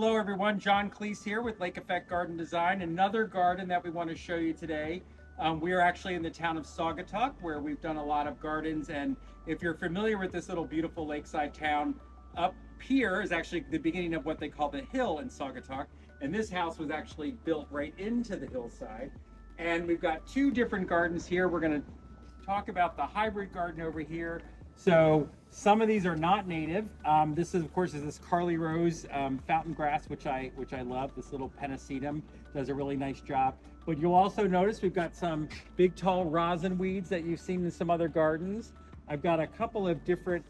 Hello everyone, John Cleese here with Lake Effect Garden Design. Another garden that we want to show you today. We are actually in the town of Saugatuck where we've done a lot of gardens, and if you're familiar with this little beautiful lakeside town, up here is actually the beginning of what they call the hill in Saugatuck, and this house was actually built right into the hillside. And we've got two different gardens here. We're going to talk about the hybrid garden over here. So some of these are not native. This is, of course, is this Karley rose fountain grass, which I love. This little pennisetum does a really nice job. But you'll also notice we've got some big, tall rosinweeds that you've seen in some other gardens. I've got a couple of different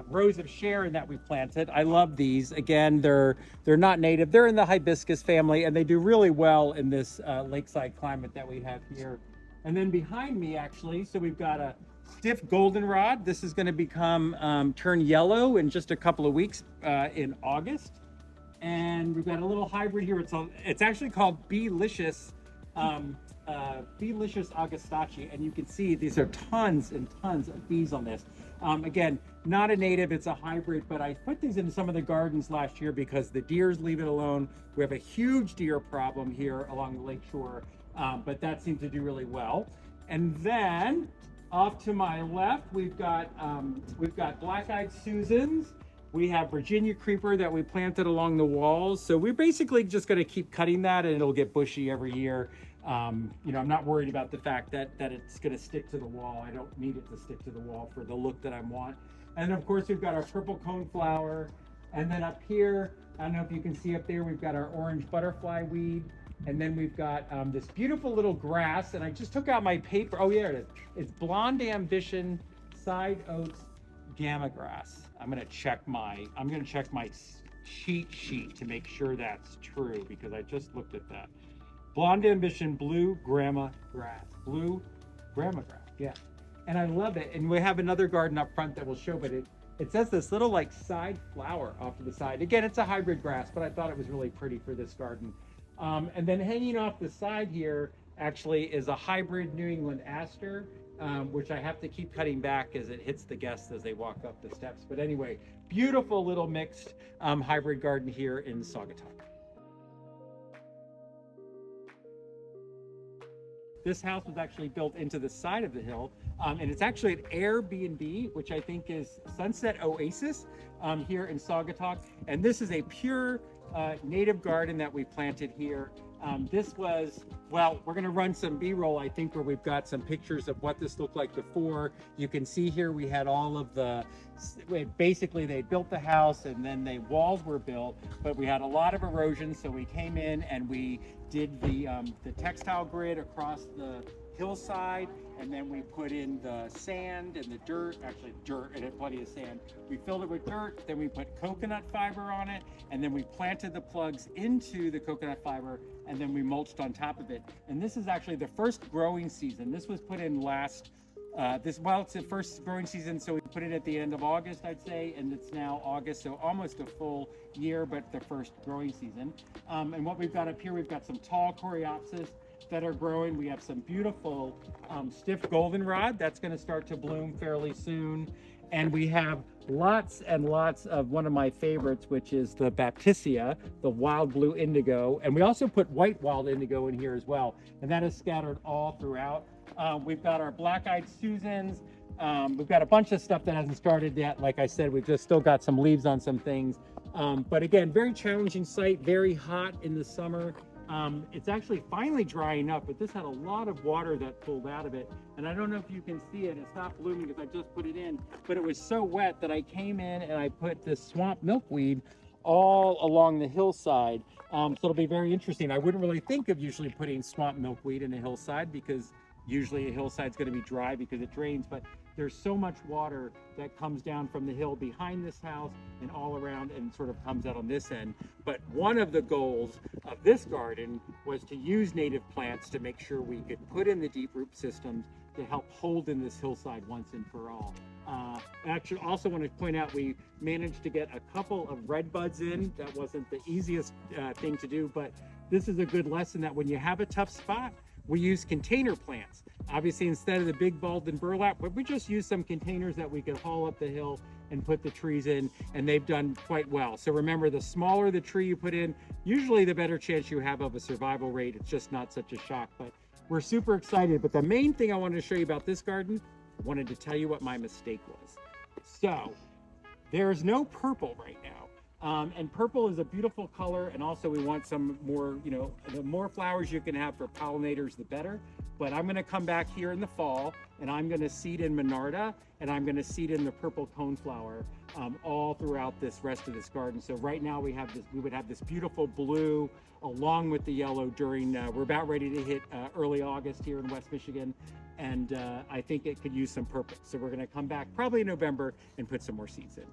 rows of Sharon that we planted. I love these. Again, they're not native. They're in the hibiscus family, and they do really well in this lakeside climate that we have here. And then behind me, actually, so we've got a stiff goldenrod. This is going to become turn yellow in just a couple of weeks in August. And we've got a little hybrid here. It's actually called Beelicious Augustaci, and you can see these are tons and tons of bees on this. Again, not a native, it's a hybrid, but I put these in some of the gardens last year because the deers leave it alone. We have a huge deer problem here along the lake shore, but that seems to do really well. And then off to my left, we've got black-eyed Susans. We have Virginia creeper that we planted along the walls. So we're basically just going to keep cutting that, and it'll get bushy every year. I'm not worried about the fact that it's going to stick to the wall. I don't need it to stick to the wall for the look that I want. And of course, we've got our purple coneflower. And then up here, I don't know if you can see up there, we've got our orange butterfly weed. And then we've got this beautiful little grass, and I just took out my paper. Oh, yeah, it is. It's Blonde Ambition Side Oats Gamma Grass. I'm gonna check my cheat sheet to make sure that's true, because I just looked at that. Blonde Ambition Blue Grama Grass. Blue Grama Grass, yeah. And I love it. And we have another garden up front that we'll show, but it says this little like side flower off to the side. Again, it's a hybrid grass, but I thought it was really pretty for this garden. And then hanging off the side here actually is a hybrid New England Aster, which I have to keep cutting back as it hits the guests as they walk up the steps. But anyway, beautiful little mixed hybrid garden here in Saugatuck. This house was actually built into the side of the hill, and it's actually an Airbnb, which I think is Sunset Oasis here in Saugatuck. And this is a pure native garden that we planted here. This was, well, we're going to run some B-roll, I think, where we've got some pictures of what this looked like before. You can see here we had all of the, basically they built the house and then the walls were built, but we had a lot of erosion, so we came in and we did the textile grid across the hillside, and then we put in the sand and the dirt, actually dirt, and had plenty of sand. We filled it with dirt, then we put coconut fiber on it, and then we planted the plugs into the coconut fiber, and then we mulched on top of it. And this is actually the first growing season. This was put in last, it's the first growing season, so we put it at the end of August, I'd say, and it's now August, so almost a full year, but the first growing season. And what we've got up here, we've got some tall coreopsis that are growing. We have some beautiful stiff goldenrod that's going to start to bloom fairly soon. And we have lots and lots of one of my favorites, which is the Baptisia, the wild blue indigo. And we also put white wild indigo in here as well. And that is scattered all throughout. We've got our black-eyed Susans. We've got a bunch of stuff that hasn't started yet. Like I said, we've just still got some leaves on some things. But again, very challenging site, very hot in the summer. It's actually finally drying up, but this had a lot of water that pulled out of it. And I don't know if you can see it, it's not blooming because I just put it in, but it was so wet that I came in and I put this swamp milkweed all along the hillside. So it'll be very interesting. I wouldn't really think of usually putting swamp milkweed in a hillside because usually a hillside's going to be dry because it drains, but there's so much water that comes down from the hill behind this house and all around and sort of comes out on this end. But one of the goals of this garden was to use native plants to make sure we could put in the deep root systems to help hold in this hillside once and for all. I actually also want to point out we managed to get a couple of red buds in. That wasn't the easiest thing to do, but this is a good lesson that when you have a tough spot, we use container plants. Obviously, instead of the big bulb and burlap, but we just use some containers that we could haul up the hill and put the trees in, and they've done quite well. So remember, the smaller the tree you put in, usually the better chance you have of a survival rate. It's just not such a shock, but we're super excited. But the main thing I wanted to show you about this garden, I wanted to tell you what my mistake was. So there's no purple right now. And purple is a beautiful color, and also we want some more, you know, the more flowers you can have for pollinators, the better. But I'm gonna come back here in the fall, and I'm gonna seed in Monarda, and I'm gonna seed in the purple coneflower all throughout this rest of this garden. So right now we would have this beautiful blue along with the yellow during, we're about ready to hit early August here in West Michigan. And I think it could use some purple. So we're gonna come back probably in November and put some more seeds in.